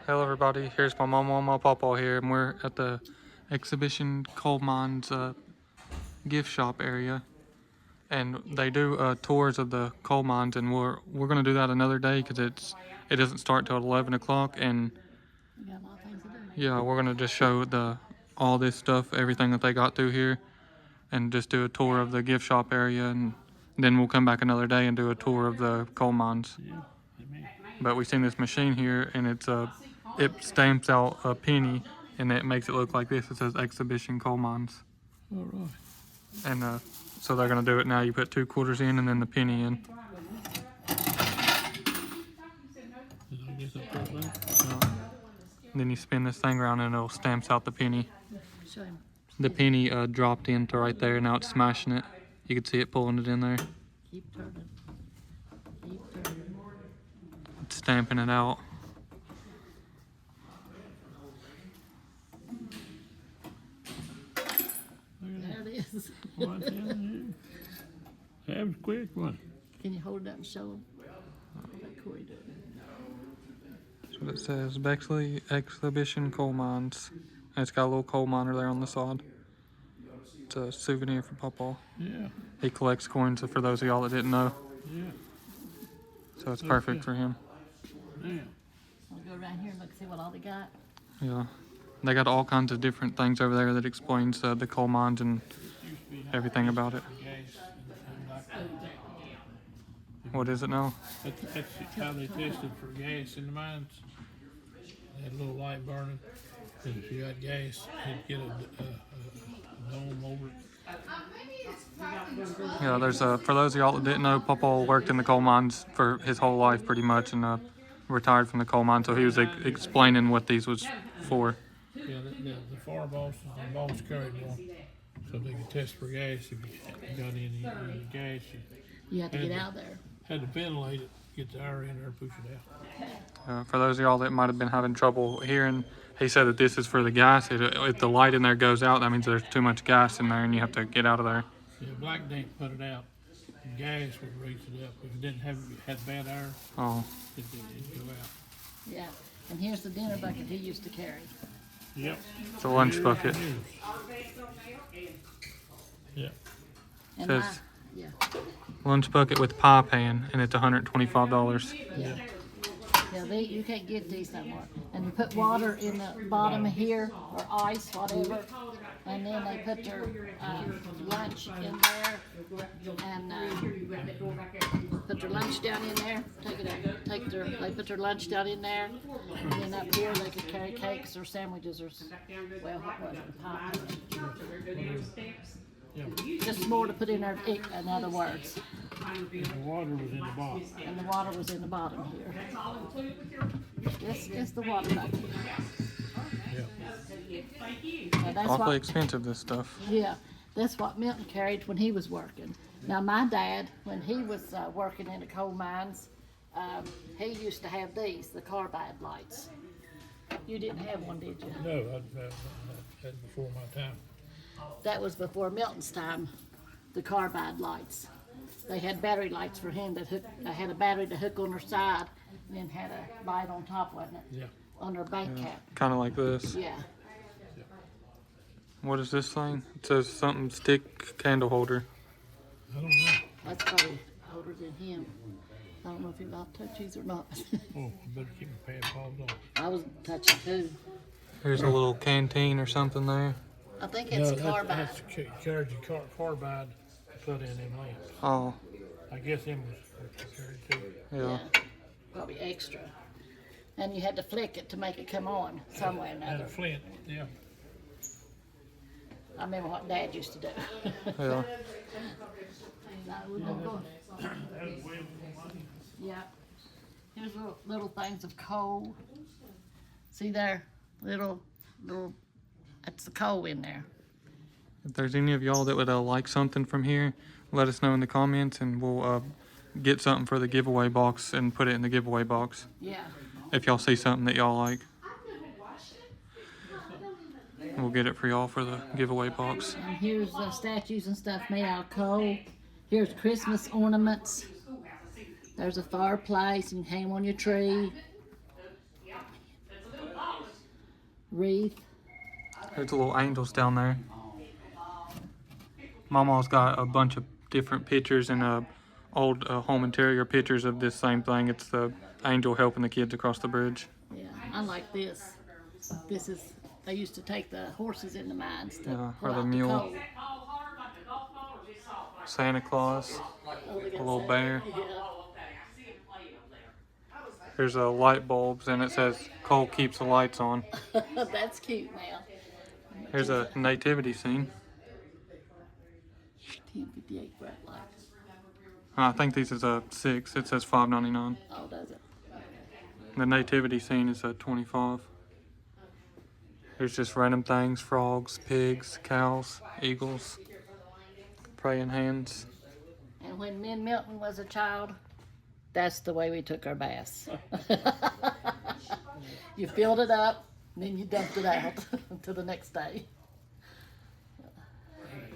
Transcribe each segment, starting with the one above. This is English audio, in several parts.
Hello everybody, here's my mama and my papa here, and we're at the exhibition coal mines gift shop area, and they do tours of the coal mines, and we're gonna do that another day because it doesn't start till 11 o'clock, and We got a lot of things to do. yeah, we're gonna just show all this stuff, everything that they got through here, and just do a tour of the gift shop area, and then we'll come back another day and do a tour of the coal mines. Yeah, amen. But we've seen this machine here, and it stamps out a penny, and it makes it look like this. It says Exhibition Coal Mines. All right. And so they're gonna do it now. You put 2 quarters in, and then the penny in. Did I get that right there? And then you spin this thing around, and it'll stamps out the penny. Show him. The penny dropped into right there. Now it's smashing it. You can see it pulling it in there. Keep turning. Keep turning. It's stamping it out. There it is. Right down there. That was a quick one. Can you hold it up and show him? Let Corey do it. That's what it says. Beckley Exhibition Coal Mines. And it's got a little coal miner there on the side. It's a souvenir for Papa. Yeah, He collects coins, for those of y'all that didn't know. yeah, So it's perfect for him. yeah. I'll go around here and look, see what all they got. Yeah. They got all kinds of different things over there that explains the coal mines and everything about it. Gas and like that. What is it now? That's how they tested for gas in the mines. They had a little light burning, and if you got gas, you'd get a dome over it. Yeah, there's for those of y'all that didn't know, Papa worked in the coal mines for his whole life pretty much, and retired from the coal mine, so he was explaining what these was for. Yeah, the fire bosses and boss carried one, so they could test for gas. If you got any gas, You have to get out there. had to ventilate it, get the air in there, push it out. For those of y'all that might have been having trouble hearing, he said that this is for the gas. If the light in there goes out, that means there's too much gas in there and you have to get out of there. Yeah, black didn't put it out. And gas would raise it up. If it didn't had bad air, Oh, it'd go out. Yeah. And here's the dinner bucket he used to carry. Yep. it's a lunch bucket. Yep. And Says- yeah. Lunch bucket with pie pan, and it's $125. Yeah. Yeah, you can't get these no more. And you put water in the bottom of here, or ice, whatever. And then they put their lunch in there, and put their lunch down in there. They put their lunch down in there, and then up here they could carry cakes or sandwiches or well, what was it, pie? Just more to put in there. In other words. And the water was in the bottom. And the water was in the bottom here. This is the water bucket. Yep. Now that's Awfully what, expensive, this stuff. yeah, that's what Milton carried when he was working. Now my dad, when he was working in the coal mines, he used to have these, the carbide lights. You didn't have one, did you? No, I had before my time. That was before Milton's time, the carbide lights. They had battery lights for him that had a battery to hook on their side, and then had a light on top, wasn't it? Yeah. On their bank cap. Kind of like this. Yeah. What is this thing? It says something stick candle holder. I don't know. That's probably older than him. I don't know if he allowed to touch these or not. Oh, I better keep my pad paws on. I was touching too. Here's a little canteen or something there. I think it's carbide. That's carriage and carbide put in them lamps. Oh, I guess them was carried too. yeah. Probably extra. And you had to flick it to make it come on some way or And another. a flint, yeah. I remember what Dad used to do. Yeah. Yeah. Here's little things of coal. See there? Little, that's the coal in there. If there's any of y'all that would like something from here, let us know in the comments, and we'll get something for the giveaway box and put it in the giveaway box. Yeah. If y'all see something that y'all like, we'll get it for y'all for the giveaway box. And here's the statues and stuff made out of coal. Here's Christmas ornaments. There's a fireplace and hang 'em on your tree. wreath. There's little angels down there. Mama's got a bunch of different pictures and old home interior pictures of this same thing. It's the angel helping the kids across the bridge. Yeah, I like this. This is, they used to take the horses in the mines to Yeah, pull or the out mule. coal. Santa Claus, Oh, they got a little Santa. bear. Yeah. There's light bulbs and it says Cole keeps the lights on. That's cute now. Here's a nativity scene. 1058 bright lights. I think this is a 6. It says $5.99. Oh, does it? The nativity scene is a 25. There's just random things: frogs, pigs, cows, eagles, praying hands. And when me and Milton was a child, that's the way we took our baths. You filled it up, then you dumped it out until the next day.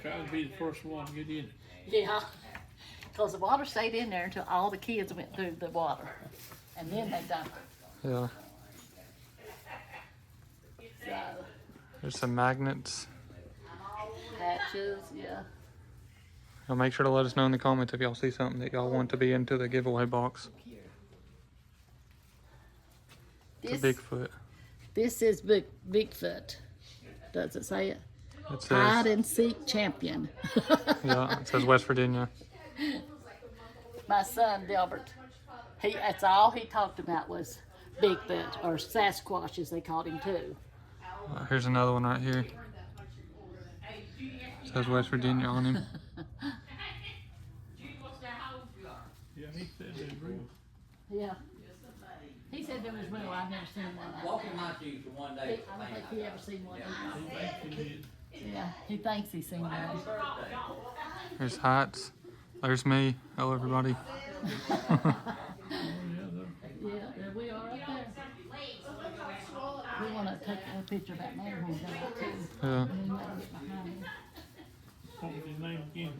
Try to be the first one to get in it. Yeah, because the water stayed in there until all the kids went through the water, and then they dumped it. Yeah. So, There's some magnets. patches, yeah. Y'all make sure to let us know in the comments if y'all see something that y'all want to be into the giveaway box. It's a Bigfoot. This is Bigfoot. Does it say it? It Hide says, and seek champion. yeah, it says West Virginia. My son Delbert, that's all he talked about was Bigfoot, or Sasquatch as they called him too. Here's another one right here. It says West Virginia on him. Yeah, he said they real. Yeah. He said there was real. I've never seen one. Walk in my shoes for one day. I don't think he ever seen one. He thinks he did. Yeah, he thinks he's seen one. There's hats. There's me. Hello, everybody. Oh, Yeah, there we are up there. We want to take a picture of that man when we go out too. Yeah. And then you gotta get behind him. what was his name again?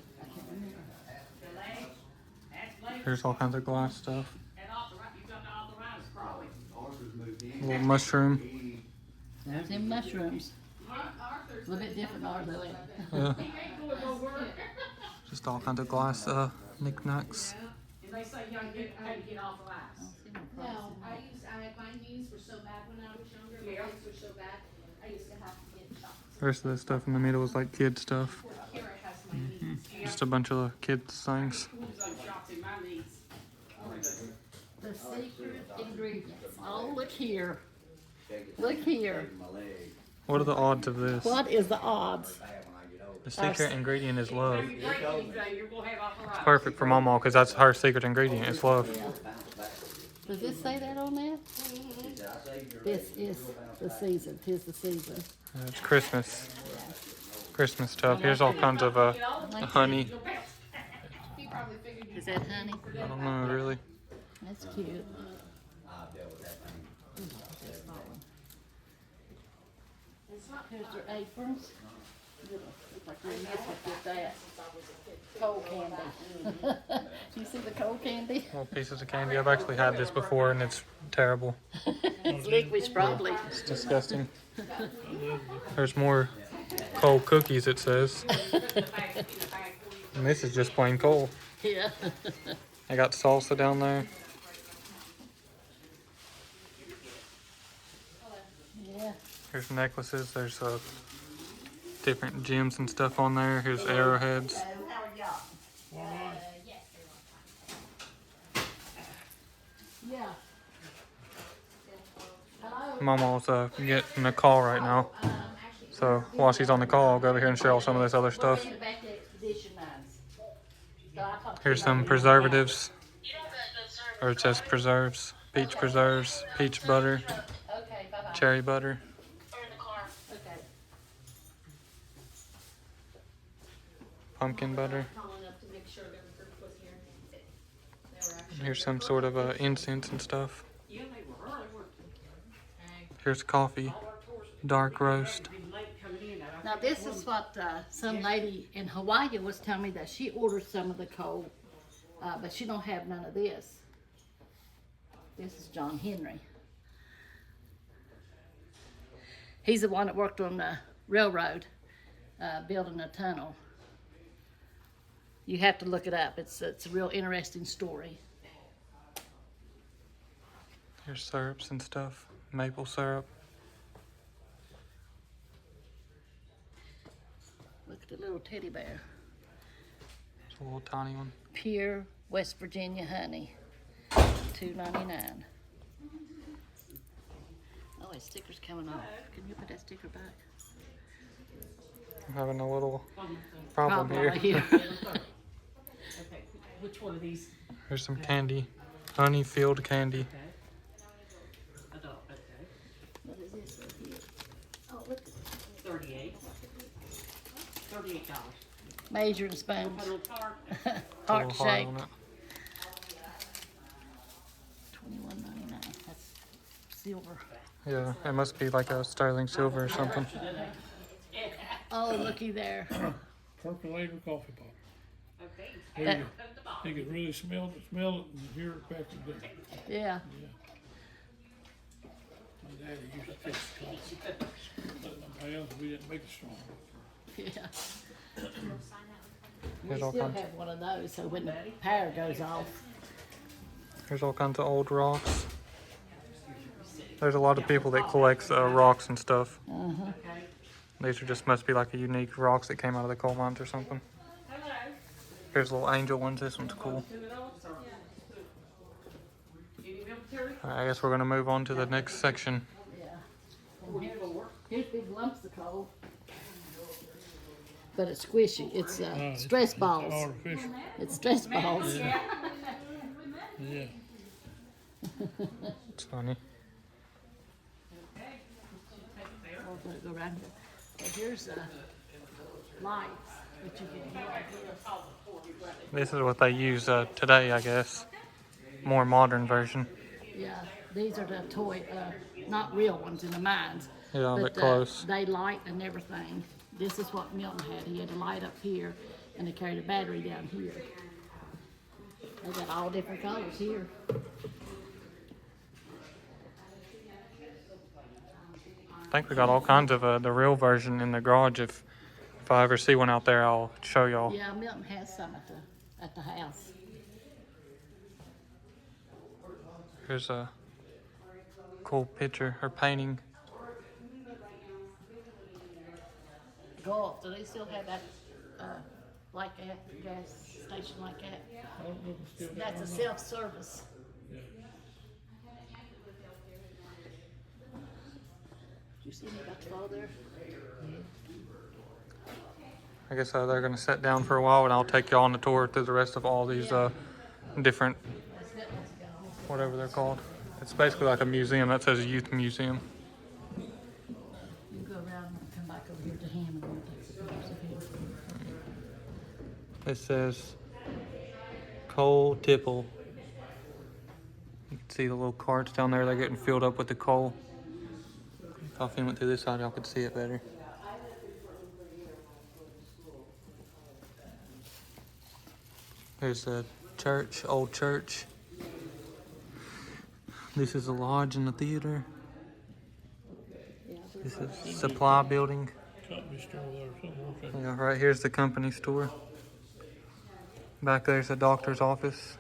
Here's all kinds of glass stuff. A little mushroom. There's them mushrooms. A little bit different ours though, ain't it? Yeah. Just all kinds of glass knickknacks. They say you gotta get off the ice. No, mine knees were so bad when I was younger, my legs were so bad, I used to have to get shots. The rest of the stuff in the middle is like kid stuff. Here it has my knees. Just a bunch of kids things. Some shots in my knees. The secret ingredients. Oh, look here. Look here. What are the odds of this? What is the odds? The secret ingredient is love. You break anything, you're gonna have arthritis. Perfect for Mama because that's her secret ingredient. It's love. Does this say that on there? This is the season. 'Tis the season. It's Christmas. Christmas stuff. Here's all kinds of honey. He probably figured you. Is that honey? I don't know really. That's cute. Here's their aprons. Look like you're in this with that. Cold candy. You see the cold candy? Little pieces of candy. I've actually had this before and it's terrible. It's liquids probably. It's disgusting. There's more cold cookies, it says. And this is just plain coal. Yeah. I got salsa down there. Yeah. Here's necklaces. There's different gems and stuff on there. Here's arrowheads. Yeah. Mama's getting a call right now. So while she's on the call, I'll go over here and show all some of this other stuff. Back to expedition mines. So I talked to Here's you some about preservatives. Or it says preserves. Peach preserves, peach butter, it. Okay, bye-bye. cherry butter. Okay. Pumpkin butter. Calling up to make sure their group was here. They were actually. Here's some sort of incense and stuff. Yeah, they were early, weren't Here's coffee, dark roast. they? Be late coming in. Now this is what some lady in Hawaii was telling me that she ordered some of the coal, but she don't have none of this. This is John Henry. He's the one that worked on the railroad, building a tunnel. You have to look it up. It's a real interesting story. Here's syrups and stuff. Maple syrup. Look at the little teddy bear. It's a little tiny one. Pure West Virginia honey, $2.99. Oh, his sticker's coming off. Can you put that sticker back? I'm having a little problem right here. Okay, which one of these? Here's some candy. Honey filled candy. Adult, okay. What is this right here? Oh, look. $38. $38. Measuring spoons. Put a little card. It's a Heart little hard shape. on it. $21.99. That's silver. Yeah, it must be like a sterling silver or something. Oh, looky there. Percolator coffee pot. Okay. There you go. You can really smell it and hear it back in the day. Yeah. My daddy used to fix coffee. Let them pounds, we didn't make it strong. Yeah. We Here's all still kinds. have one of those, so when the power goes off. Here's all kinds of old rocks. There's a lot of people that collects rocks and stuff. These are just must be like a unique rocks that came out of the coal mines or something. Here's little angel ones. This one's cool. Alright, I guess we're gonna move on to the next section. Yeah. Here's big lumps of coal. But it's squishy. It's stress balls. Artificial. It's stress balls. Yeah. It's funny. Go around here. So here's lights that you can use. This is what they use today, I guess. More modern version. Yeah, these are the toy, not real ones in the mines. Yeah, but but close. They light and everything. This is what Milton had. He had a light up here, and they carried a battery down here. They got all different colors here. I think we got all kinds of the real version in the garage. If I ever see one out there, I'll show y'all. Yeah, Milton has some at the house. Here's a cool picture or painting. Gulf, do they still have that, like that, gas station like that? That's a self-service. Did you see me about to fall there? I guess they're gonna sit down for a while, and I'll take y'all on the tour through the rest of all these different, whatever they're called. It's basically like a museum that says youth museum. You go around and come back over here to him and we'll take some pictures of him. It says coal tipple. You can see the little carts down there. They're getting filled up with the coal. If I went through this side, y'all could see it better. There's the church, old church. This is a lodge and a theater. This is supply building. Company store there somewhere. Yeah, right here's the company store. Back there's the doctor's office.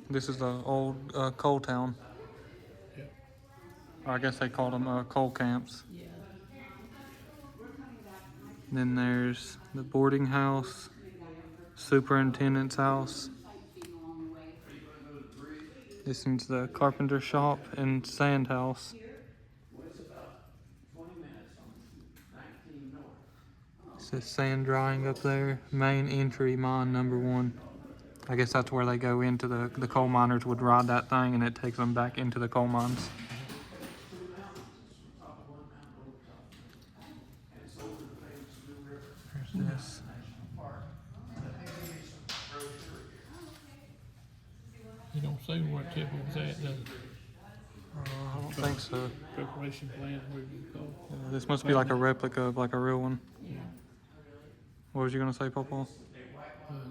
This is the old coal town. Yeah. Or I guess they called them coal camps. Yeah. Then there's the boarding house, superintendent's house. This is the carpenter shop and sand house. It says sand drying up there. Main entry, mine number 1. I guess that's where they go into the coal miners would ride that thing, and it takes them back into the coal mines. There's this. You don't say where Tipple was at, does it? I don't think so. Preparation plant, where you call it. This must be like a replica of like a real one. Yeah. What was you gonna say, Papa?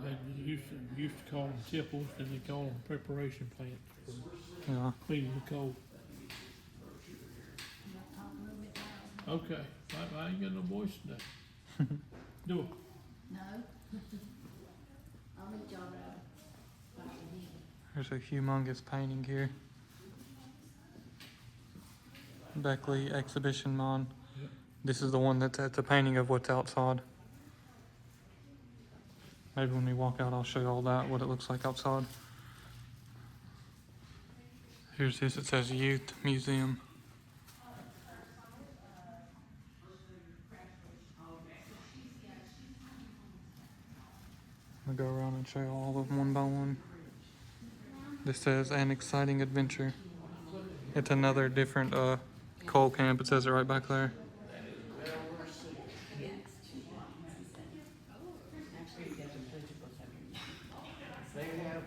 They used to call them tipples, and they call them preparation plants for Yeah. cleaning the coal. Okay, I ain't got no voice today. Do it. No? I'll meet y'all around. There's a humongous painting here. Beckley exhibition mon. Yep. This is the one that's a painting of what's outside. Maybe when we walk out, I'll show you all that, what it looks like outside. Here's this, it says Youth Museum. I'll go around and show you all of them one by one. This says An Exciting Adventure. It's another different coal camp. It says it right back there. They have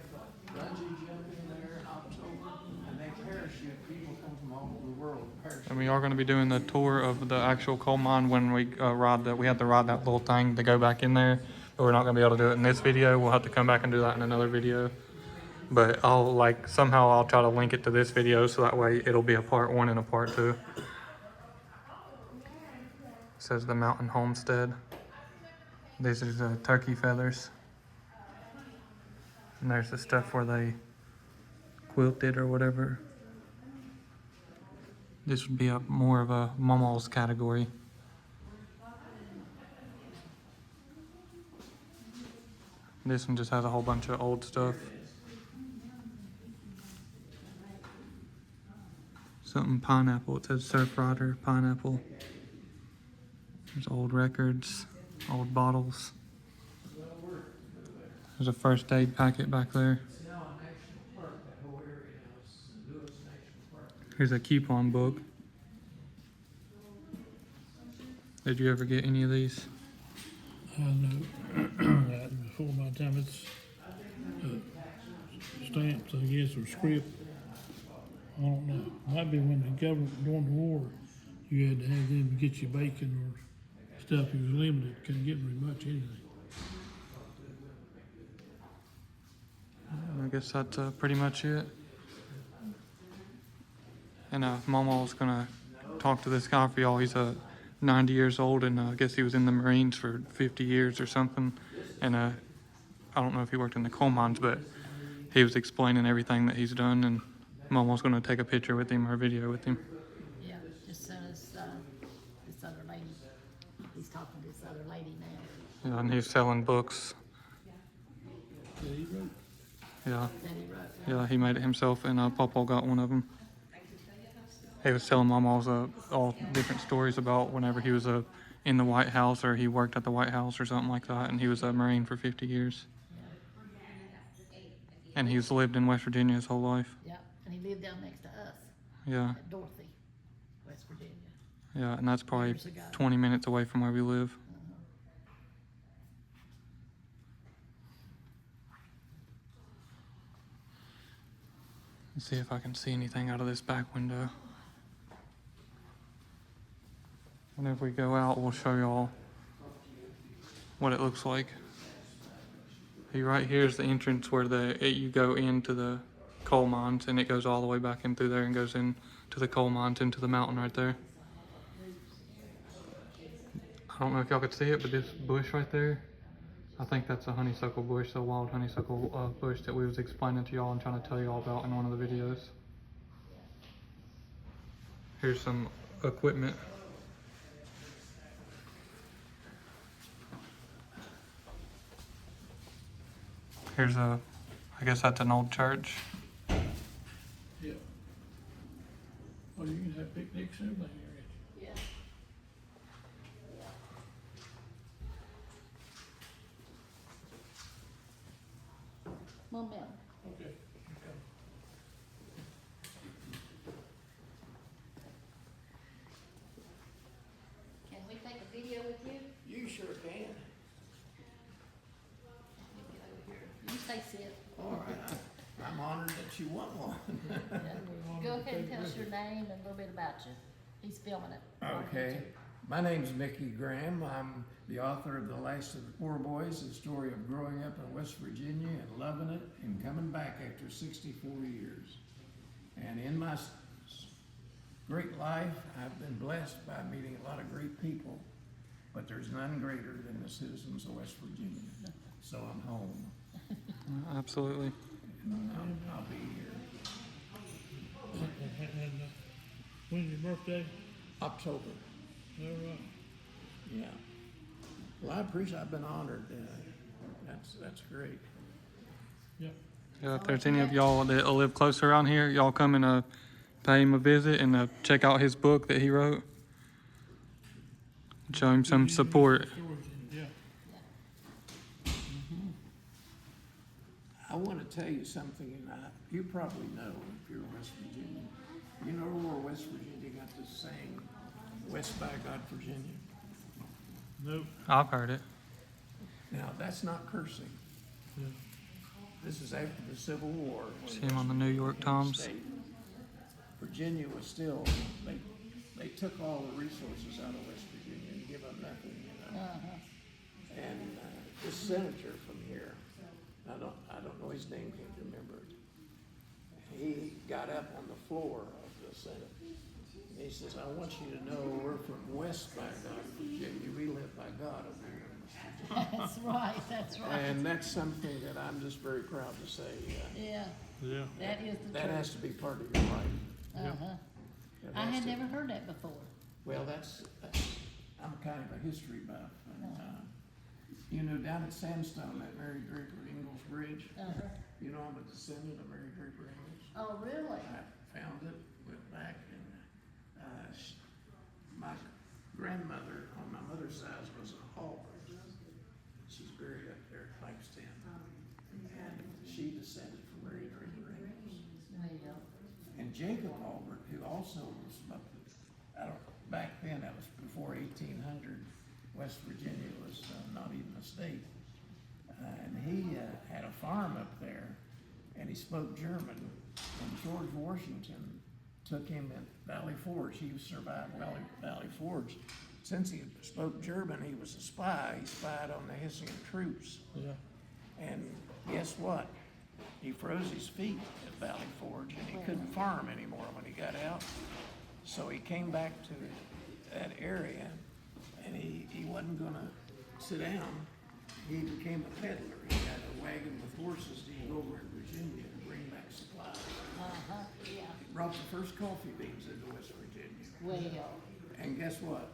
bungee jumping there in October, and they parachute. People come from all over the world to parachute. And we are going to be doing the tour of the actual coal mine when we ride that. We have to ride that little thing to go back in there, but we're not going to be able to do it in this video. We'll have to come back and do that in another video. But somehow I'll try to link it to this video so that way it'll be a part 1 and a part 2. It says the Mountain Homestead. These are the turkey feathers. And there's the stuff where they quilted or whatever. This would be more of a Momol's category. This one just has a whole bunch of old stuff. Something pineapple. It says Surf Rider pineapple. There's old records, old bottles. There's a first aid packet back there. Here's a coupon book. Did you ever get any of these? I know. Before my time, it's stamps, I guess, or script. I don't know. Might be when the government during the war, you had to have them to get you bacon or stuff. You was limited. Couldn't get very much anything. I guess that's pretty much it. And Momol's gonna talk to this guy for y'all. He's 90 years old, and I guess he was in the Marines for 50 years or something. And I don't know if he worked in the coal mines, but he was explaining everything that he's done, and Momol's gonna take a picture with him or a video with him. Yeah, as soon as this other lady, he's talking to this other lady now. Yeah, and he's selling books. Yeah, he wrote. Yeah, That he wrote. yeah, he made it himself, and Pawpaw got one of them. He was telling Momol's all different stories about whenever he was in the White House, or he worked at the White House or something like that, and he was a Marine for 50 years. And he's lived in West Virginia his whole life. Yeah, and he lived down next to us Yeah, at Dorothy, West Virginia. yeah, and that's probably Years ago. 20 minutes away from where we live. Let's see if I can see anything out of this back window. Whenever we go out, we'll show y'all what it looks like. Right here is the entrance where you go into the coal mines, and it goes all the way back in through there and goes into the coal mines, into the mountain right there. I don't know if y'all could see it, but this bush right there, I think that's a honeysuckle bush, the wild honeysuckle bush that we was explaining to y'all and trying to tell y'all about in one of the videos. Here's some equipment. Here's I guess that's an old church. Yeah. Well, you can have picnics and everything here. Yeah. One minute. Okay. Can we take a video with you? You sure can. Get over here. You stay sit. All right. I'm honored that you want one. Go ahead and tell us your name and a little bit about you. He's filming it. Okay. My name's Mickey Graham. I'm the author of The Last of the Poor Boys, the story of growing up in West Virginia and loving it and coming back after 64 years. And in my great life. I've been blessed by meeting a lot of great people, but there's none greater than the citizens of West Virginia. So I'm home. Absolutely. I'll be here. And when's your birthday? October. All right. Yeah. Well, I appreciate. I've been honored. That's great. Yep. Yeah, if there's any of y'all that live close around here, y'all come and pay him a visit and check out his book that he wrote. Show him some support. Yeah. I want to tell you something, and you probably know if you're West Virginian. You know where West Virginia got this saying, "West by God, Virginia." Nope. I've heard it. Now that's not cursing. Yeah. This is after the Civil War. when See him on the West New York Virginia was a Times. state. Virginia was still, they took all the resources out of West Virginia and give them nothing, you know. And this senator from here, I don't know his name, can't remember it. He got up on the floor of the Senate. And he says, "I want you to know we're from West by God, Virginia. We live by God over here in West Virginia." That's right, that's right. And that's something that I'm just very proud to say. Yeah, Yeah. that is the That has truth. to be part of your life. Uh-huh. That I has had to- never heard that before. Well, I'm kind of a history buff. And, you know, down at Sandstone, that Mary Draper Ingalls Bridge, Uh-huh. you know, I'm a descendant of Mary Draper Ingalls. Oh, really? I found it, went back, and my grandmother on my mother's side was a Hallbridge. She's buried up there at Pipestein. And she descended from Mary Draper Ingalls. Well, And Jacob Albert, who also was back then, that was before 1800, West Virginia was not even a state. And he had a farm up there, and he spoke German. And George Washington took him at Valley Forge. He survived Valley Forge. Since he spoke German, he was a spy. He spied on the Hessian troops. Yeah. And guess what? He froze his feet at Valley Forge, and he couldn't farm anymore when he got out. So he came back to that area, and he wasn't gonna sit down. He became a peddler. He had a wagon with horses to go over in Virginia to bring back supplies. yeah. He brought the first coffee beans into West Virginia. Well, And guess what?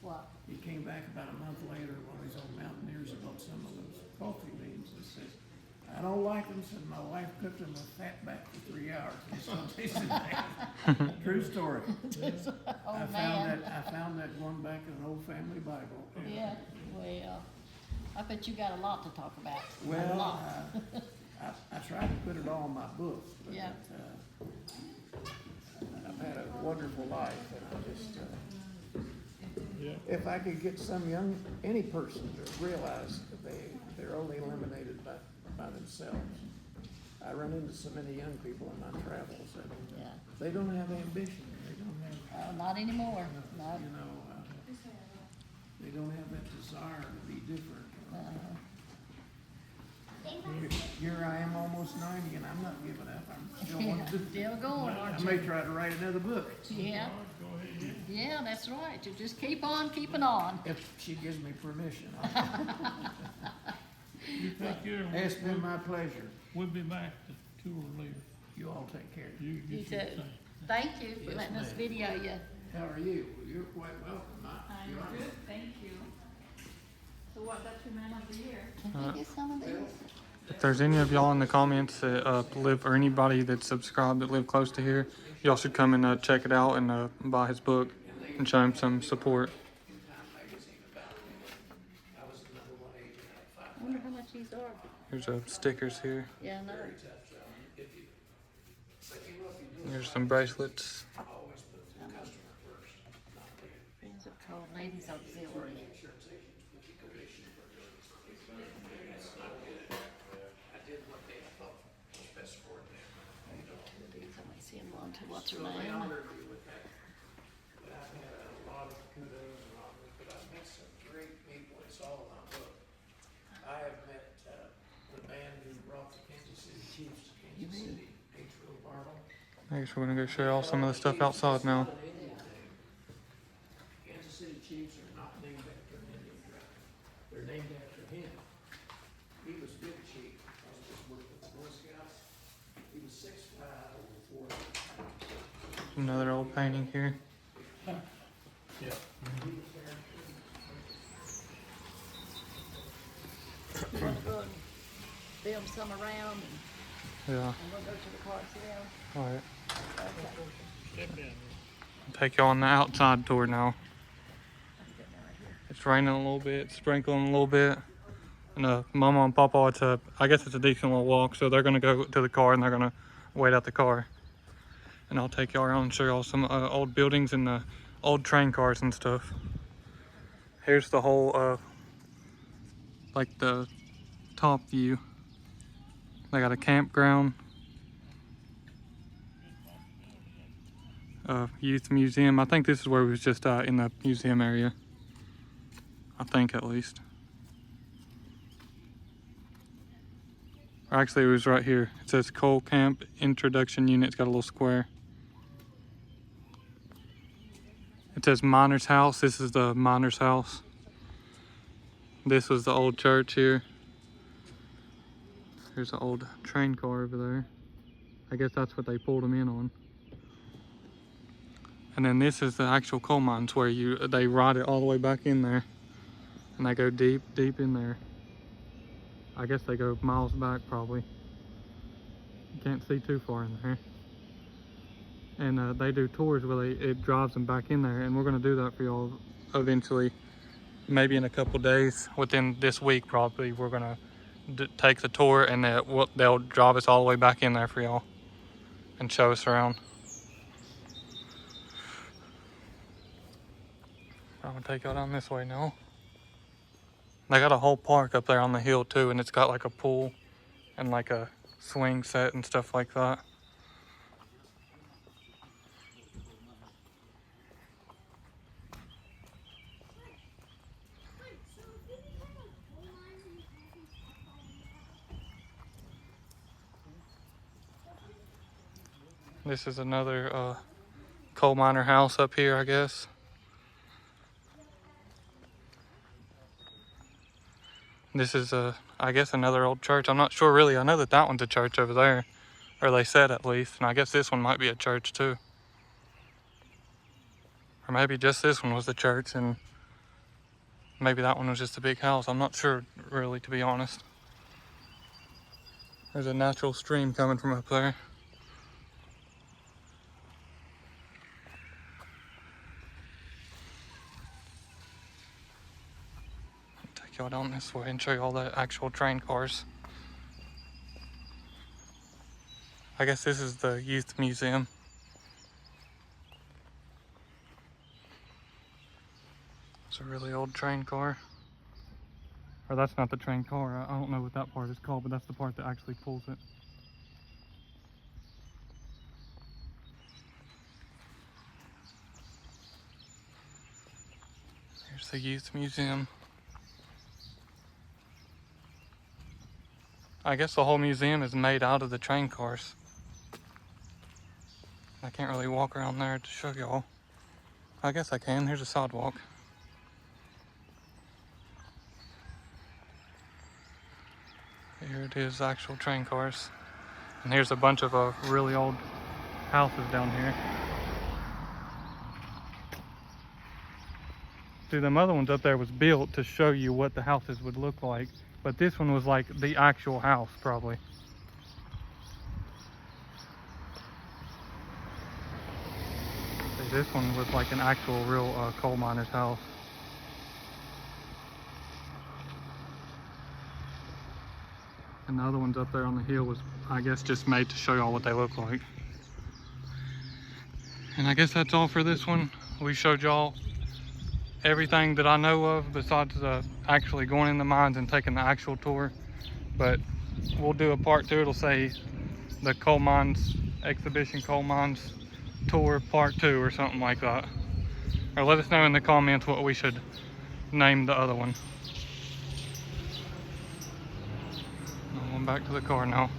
what? He came back about a month later, one of these old mountaineers about some of those coffee beans and says, "I don't like them," said, "my wife cooked them with fat back for 3 hours. They still tasted bad." True story. Oh, I man. found that going back in an old family Bible. Yeah, well, I bet you got a lot to talk about. A Well, lot. I tried to put it all in my book, but Yeah. I've had a wonderful life, and I just, Yeah. if I could get any person to realize that they're only eliminated by themselves. I run into so many young people in my travels that Yeah. they don't have ambition. They don't have, Not anymore. No. you know, they don't have that desire to be different. Here I am, almost 90, and I'm not giving up. I'm still wanting to. Still going, I aren't may you? try to write another book Yeah. Yeah, that's right. You just keep on keeping on. if she gives me permission. You take care. It's been my pleasure. We'll be back to tour later. You all take care. You You get your too. thing. Thank you for Yes, letting us ma'am. video you. How are you? You're quite welcome. I'm You are. good, thank you. So what got you man of the year? Can we get some of these? If there's any of y'all in the comments that live, or anybody that's subscribed that live close to here, y'all should come and check it out and buy his book and show him some support. I wonder how much these are. Here's stickers here. Yeah, no. Here's some bracelets. These are called Ladies Auxiliary. Somebody seeing one too. What's her So they name? honored me with that. But I've had a lot of kudos and honors, but I've met some great people. It's all in my book. I have met the band who brought the Kansas City Chiefs to Kansas City, H. Bartle. I guess we're gonna go show y'all some of the stuff outside now. Yeah. Another old painting here. Yeah. You wanna go and film some around Yeah. and we'll go to the car and sit down? All right. Okay. Step down. Take you on the outside tour now. Let's get down right here. It's raining a little bit, sprinkling a little bit. And Mama and Papa, I guess it's a decent little walk, so they're gonna go to the car and they're gonna wait out the car. And I'll take y'all around and show y'all some old buildings and old train cars and stuff. Here's the whole, like the top view. They got a campground, youth museum. I think this is where we was just in the museum area. I think at least. Or actually, it was right here. It says Coal Camp Introduction Unit. It's got a little square. It says Miner's House. This is the Miner's House. This was the old church here. There's an old train car over there. I guess that's what they pulled them in on. And then this is the actual coal mines where they ride it all the way back in there. And they go deep, deep in there. I guess they go miles back probably. You can't see too far in there. And they do tours where it drives them back in there, and we're gonna do that for y'all eventually. Maybe in a couple days, within this week probably, we're gonna take the tour, and they'll drive us all the way back in there for y'all and show us around. I'm gonna take y'all down this way now. They got a whole park up there on the hill too, and it's got like a pool and like a swing set and stuff like that. This is another coal miner house up here, I guess. This is I guess another old church. I'm not sure really. I know that one's a church over there, or they said at least, and I guess this one might be a church too. Or maybe just this one was the church, and maybe that one was just a big house. I'm not sure really, to be honest. There's a natural stream coming from up there. Y'all down this way and show you all the actual train cars. I guess this is the youth museum. It's a really old train car. Or that's not the train car. I don't know what that part is called, but that's the part that actually pulls it. Here's the youth museum. I guess the whole museum is made out of the train cars. I can't really walk around there to show y'all. I guess I can. Here's a sidewalk. Here it is, actual train cars. And here's a bunch of really old houses down here. See, them other ones up there was built to show you what the houses would look like. But this one was like the actual house, probably. See, this one was like an actual real coal miner's house. And the other ones up there on the hill was, I guess, just made to show y'all what they look like. And I guess that's all for this one. We showed y'all everything that I know of besides actually going in the mines and taking the actual tour. But we'll do a part 2. It'll say the coal mines exhibition, coal mines tour part 2 or something like that. Or let us know in the comments what we should name the other one. I'm going back to the car now.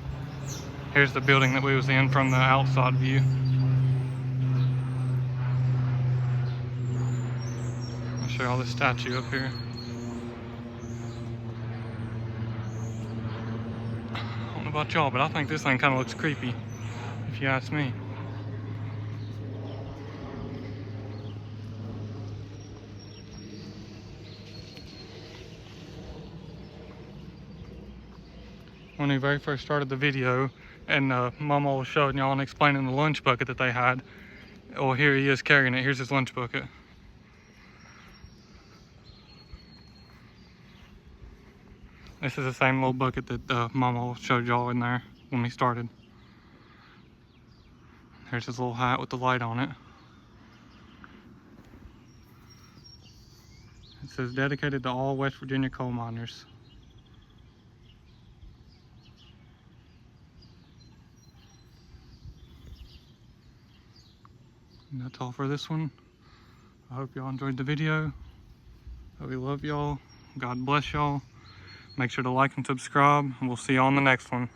Here's the building that we was in from the outside view. Show y'all this statue up here. I don't know about y'all, but I think this thing kind of looks creepy, if you ask me. when we very first started the video, and Mama was showing y'all and explaining the lunch bucket that they had. Well, here he is carrying it. Here's his lunch bucket. This is the same little bucket that Mama showed y'all in there when we started. Here's his little hat with the light on it. It says dedicated to all West Virginia coal miners. And that's all for this one. I hope y'all enjoyed the video. We love y'all. God bless y'all. Make sure to like and subscribe, and we'll see you on the next one.